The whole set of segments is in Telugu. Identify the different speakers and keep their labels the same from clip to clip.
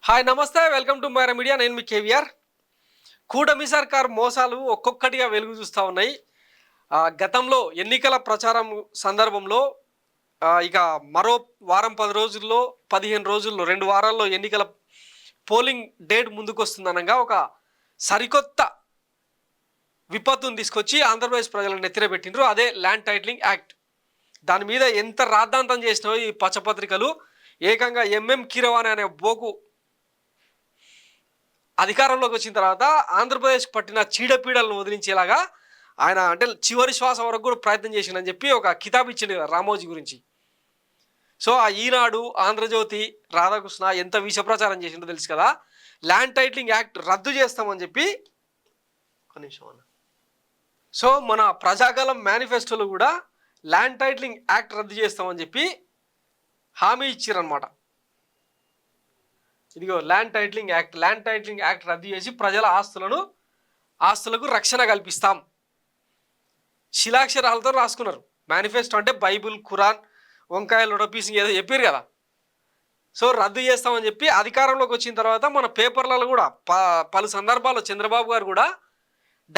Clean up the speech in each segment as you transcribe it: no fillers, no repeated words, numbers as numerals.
Speaker 1: హాయ్ నమస్తే వెల్కమ్ టు మైరా మీడియా. నేను మీ కేవీఆర్. కూటమి సర్కార్ మోసాలు ఒక్కొక్కటిగా వెలుగు చూస్తూ ఉన్నాయి. గతంలో ఎన్నికల ప్రచారం సందర్భంలో ఇక మరో వారం 10 రోజుల్లో 15 రోజుల్లో 2 వారాల్లో ఎన్నికల పోలింగ్ డేట్ ముందుకు వస్తుందనగా ఒక సరికొత్త విపత్తును తీసుకొచ్చి ఆంధ్రప్రదేశ్ ప్రజలను నెత్తిరబెట్టిండ్రు. అదే ల్యాండ్ టైటిలింగ్ యాక్ట్. దాని మీద ఎంత రాద్ధాంతం చేసినావో ఈ పచ్చపత్రికలు. ఏకంగా ఎంఎం కీరవాణి అనే బోకు అధికారంలోకి వచ్చిన తర్వాత ఆంధ్రప్రదేశ్కి పట్టిన చీడపీడలను వదిలించేలాగా ఆయన అంటే చివరి శ్వాస వరకు కూడా ప్రయత్నం చేసిండని చెప్పి ఒక కితాబ్ ఇచ్చింది కదా రామోజీ గురించి. సో ఆ ఈనాడు, ఆంధ్రజ్యోతి, రాధాకృష్ణ ఎంత విష ప్రచారం చేసిండో తెలుసు కదా. ల్యాండ్ టైటిలింగ్ యాక్ట్ రద్దు చేస్తామని చెప్పి సో మన ప్రజాకాలం మేనిఫెస్టోలో కూడా ల్యాండ్ టైటిలింగ్ యాక్ట్ రద్దు చేస్తామని చెప్పి హామీ ఇచ్చారనమాట. ఇదిగో ల్యాండ్ టైటిలింగ్ యాక్ట్ రద్దు చేసి ప్రజల ఆస్తులకు రక్షణ కల్పిస్తాం. శిలాక్షరాలతో రాసుకున్నారు. మేనిఫెస్టో అంటే బైబుల్, ఖురాన్, వంకాయలు ఉడపీసింగ్ ఏదో చెప్పారు కదా. సో రద్దు చేస్తామని చెప్పి అధికారంలోకి వచ్చిన తర్వాత మన పేపర్లలో కూడా పలు సందర్భాల్లో చంద్రబాబు గారు కూడా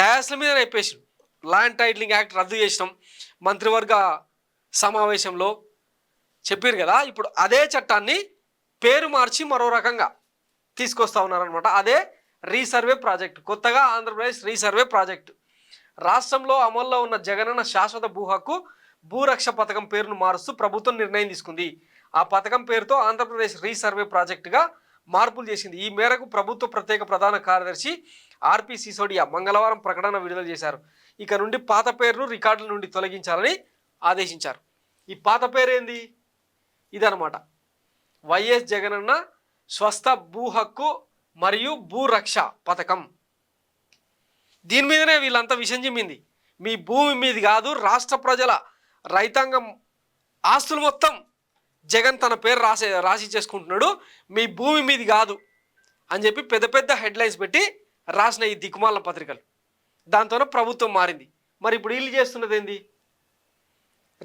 Speaker 1: డయాస్ల మీద చెప్పేసారు ల్యాండ్ టైటిలింగ్ యాక్ట్ రద్దు చేసినాం మంత్రివర్గ సమావేశంలో చెప్పారు కదా. ఇప్పుడు అదే చట్టాన్ని పేరు మార్చి మరో రకంగా తీసుకొస్తా ఉన్నారనమాట. అదే రీసర్వే ప్రాజెక్టు. కొత్తగా ఆంధ్రప్రదేశ్ రీసర్వే ప్రాజెక్టు. రాష్ట్రంలో అమల్లో ఉన్న జగనన్న శాశ్వత భూ హక్కు భూరక్ష పథకం పేరును మారుస్తూ ప్రభుత్వం నిర్ణయం తీసుకుంది. ఆ పథకం పేరుతో ఆంధ్రప్రదేశ్ రీసర్వే ప్రాజెక్టుగా మార్పులు చేసింది. ఈ మేరకు ప్రభుత్వ ప్రత్యేక ప్రధాన కార్యదర్శి ఆర్పి సిసోడియా మంగళవారం ప్రకటన విడుదల చేశారు. ఇక నుండి పాత పేరును రికార్డుల నుండి తొలగించాలని ఆదేశించారు. ఈ పాత పేరు ఏంది? ఇదనమాట, వైఎస్ జగనన్న స్వస్థ భూ హక్కు మరియు భూరక్ష పథకం. దీని మీదనే వీళ్ళంతా విషయం చెమ్మింది. మీ భూమి మీది కాదు, రాష్ట్ర ప్రజల రైతాంగం ఆస్తులు మొత్తం జగన్ తన పేరు రాసి చేసుకుంటున్నాడు, మీ భూమి మీది కాదు అని చెప్పి పెద్ద పెద్ద హెడ్లైన్స్ పెట్టి రాసిన ఈ దిక్కుమాల పత్రికలు. దాంతోనే ప్రభుత్వం మారింది. మరి ఇప్పుడు వీళ్ళు చేస్తున్నది ఏంది?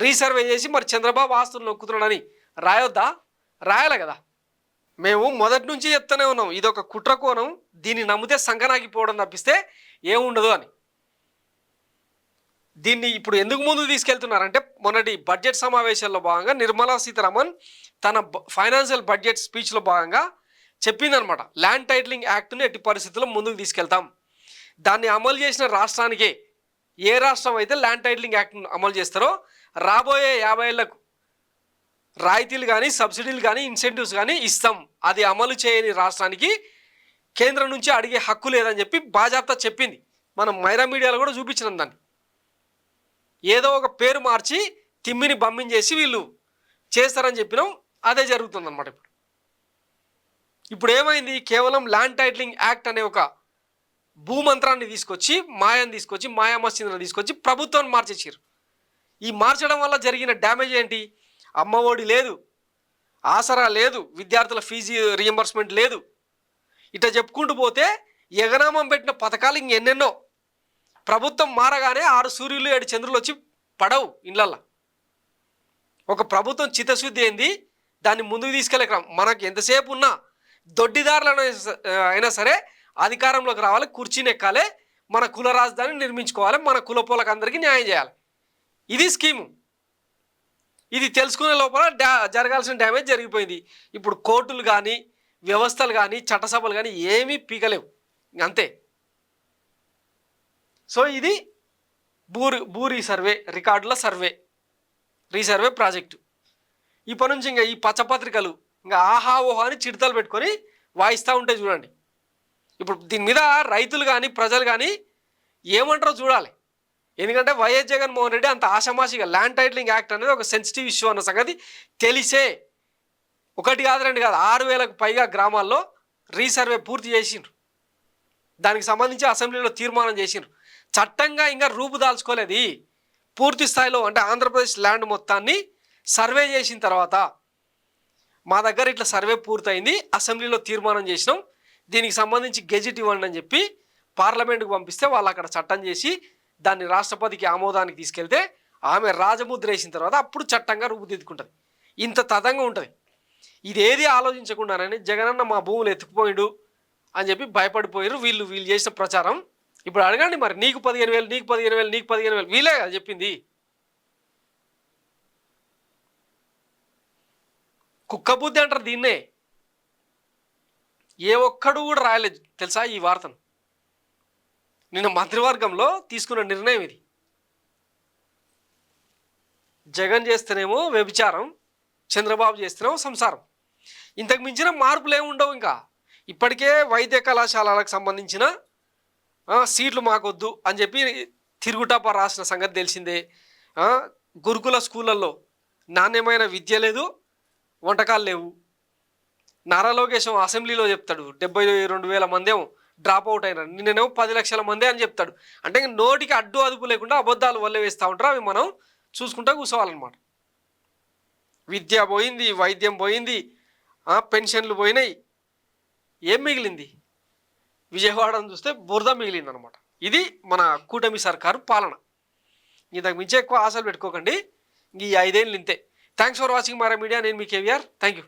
Speaker 1: రీసర్వే చేసి మరి చంద్రబాబు ఆస్తులు నొక్కుతున్నాడని రాయొద్దా? రాయాలి కదా. మేము మొదటి నుంచి చెప్తూనే ఉన్నాం, ఇదొక కుట్ర కోణం, దీన్ని నమ్మితే సంకనాగిపోవడం తప్పిస్తే ఏముండదు అని. దీన్ని ఇప్పుడు ఎందుకు ముందుకు తీసుకెళ్తున్నారంటే మొన్నటి బడ్జెట్ సమావేశాల్లో భాగంగా నిర్మలా సీతారామన్ తన ఫైనాన్షియల్ బడ్జెట్ స్పీచ్లో భాగంగా చెప్పిందనమాట, ల్యాండ్ టైటిలింగ్ యాక్ట్ని ఎట్టి పరిస్థితుల్లో ముందుకు తీసుకెళ్తాం. దాన్ని అమలు చేసిన రాష్ట్రానికే, ఏ రాష్ట్రం అయితే ల్యాండ్ టైటిలింగ్ యాక్ట్ను అమలు చేస్తారో రాబోయే 50 ఏళ్లకు రాయితీలు కానీ సబ్సిడీలు కానీ ఇన్సెంటివ్స్ కానీ ఇస్తాం. అది అమలు చేయని రాష్ట్రానికి కేంద్రం నుంచి అడిగే హక్కు లేదని చెప్పి బాజాప్తా చెప్పింది. మనం మైరా మీడియాలో కూడా చూపించినాం దాన్ని. ఏదో ఒక పేరు మార్చి తిమ్మిని బమ్మించేసి వీళ్ళు చేస్తారని చెప్పినాం. అదే జరుగుతుందన్నమాట. ఇప్పుడు ఏమైంది? కేవలం ల్యాండ్ టైటిలింగ్ యాక్ట్ అనే ఒక భూమంత్రాన్ని తీసుకొచ్చి మాయా మసీదులను తీసుకొచ్చి ప్రభుత్వాన్ని మార్చేసారు. ఈ మార్చడం వల్ల జరిగిన డ్యామేజ్ ఏంటి? అమ్మఒడి లేదు, ఆసరా లేదు, విద్యార్థుల ఫీజు రియంబర్స్మెంట్ లేదు. ఇట్లా చెప్పుకుంటూ పోతే ఎగనామం పెట్టిన పథకాలు ఇంకెన్నెన్నో. ప్రభుత్వం మారగానే 6 సూర్యులు 7 చంద్రులు వచ్చి పడవు ఇళ్ళల్లో. ఒక ప్రభుత్వం చిత్తశుద్ధి ఏంది, దాన్ని ముందుకు తీసుకెళ్ళక మనకు ఎంతసేపు ఉన్నా దొడ్డిదారులను అయినా సరే అధికారంలోకి రావాలి, కుర్చీని ఎక్కాలి, మన కుల రాజధాని నిర్మించుకోవాలి, మన కులపోలకు అందరికీ న్యాయం చేయాలి. ఇది స్కీము. ఇది తెలుసుకునే లోపల జరగాల్సిన డ్యామేజ్ జరిగిపోయింది. ఇప్పుడు కోర్టులు కానీ వ్యవస్థలు కానీ చట్టసభలు కానీ ఏమీ పీకలేవు, అంతే. సో ఇది భూ రీసర్వే, రికార్డుల రీసర్వే ప్రాజెక్టు. ఇప్పటి నుంచి ఇంకా ఈ పచ్చపత్రికలు ఇంకా ఆహా ఓహా అని చిడతలు పెట్టుకొని వాయిస్తూ ఉంటే చూడండి. ఇప్పుడు దీని మీద రైతులు కానీ ప్రజలు కానీ ఏమంటారో చూడాలి. ఎందుకంటే వైఎస్ జగన్మోహన్ రెడ్డి అంత ఆషామాషిగా ల్యాండ్ టైటిలింగ్ యాక్ట్ అనేది ఒక సెన్సిటివ్ ఇష్యూ అన్న సంగతి తెలిసే 1 కాదు 2 కాదు 6,000కు పైగా గ్రామాల్లో రీసర్వే పూర్తి చేసిండ్రు. దానికి సంబంధించి అసెంబ్లీలో తీర్మానం చేసిండ్రు. చట్టంగా ఇంకా రూపుదాల్చుకోలేదు. పూర్తి స్థాయిలో అంటే ఆంధ్రప్రదేశ్ ల్యాండ్ మొత్తాన్ని సర్వే చేసిన తర్వాత మా దగ్గర ఇట్లా సర్వే పూర్తయింది, అసెంబ్లీలో తీర్మానం చేసినాం, దీనికి సంబంధించి గెజిట్ ఇవ్వండి అని చెప్పి పార్లమెంట్కి పంపిస్తే వాళ్ళు అక్కడ చట్టం చేసి దాన్ని రాష్ట్రపతికి ఆమోదానికి తీసుకెళ్తే ఆమె రాజముద్ర వేసిన తర్వాత అప్పుడు చట్టంగా రూపుదిద్దుకుంటుంది. ఇంత తదంగా ఉంటుంది. ఇదేది ఆలోచించకుండానని జగనన్న మా భూములు ఎత్తుకుపోయిండు అని చెప్పి భయపడిపోయారు వీళ్ళు చేసిన ప్రచారం. ఇప్పుడు అడగండి మరి, నీకు 15,000, నీకు 15,000, నీకు 15,000, వీళ్ళే కదా చెప్పింది. కుక్క బుద్ధి అంటారు దీన్నే. ఏ ఒక్కడు కూడా రాయలేదు తెలుసా ఈ వార్తను. నిన్న మంత్రివర్గంలో తీసుకున్న నిర్ణయం ఇది. జగన్ చేస్తేనేమో వ్యభిచారం, చంద్రబాబు చేస్తేనేమో సంసారం. ఇంతకు మించిన మార్పులు ఏముండవు. ఇంకా ఇప్పటికే వైద్య కళాశాలలకు సంబంధించిన సీట్లు మాకొద్దు అని చెప్పి తిరుగుటాప రాసిన సంగతి తెలిసిందే. గురుకుల స్కూళ్ళల్లో నాణ్యమైన విద్య లేదు, వంటకాలు లేవు. నారా లోకేష్ అసెంబ్లీలో చెప్తాడు 72,000 మంది ఏమో డ్రాప్ అవుట్ అయినారు, నిన్నేమో 10 లక్షల మంది అని చెప్తాడు. అంటే నోటికి అడ్డు అదుపు లేకుండా అబద్ధాలు వల్ల వేస్తూ ఉంటారు. అవి మనం చూసుకుంటూ కూర్చోవాలన్నమాట. విద్య పోయింది, వైద్యం పోయింది, పెన్షన్లు పోయినాయి. ఏం మిగిలింది? విజయవాడను చూస్తే బురద మిగిలింది అనమాట. ఇది మన కూటమి సర్కారు పాలన. ఇంతకు మించి ఎక్కువ ఆశలు పెట్టుకోకండి. ఈ 5 ఏళ్ళు ఇంతే. Thanks for watching Mara media. నేను మీ కేవీఆర్. Thank you.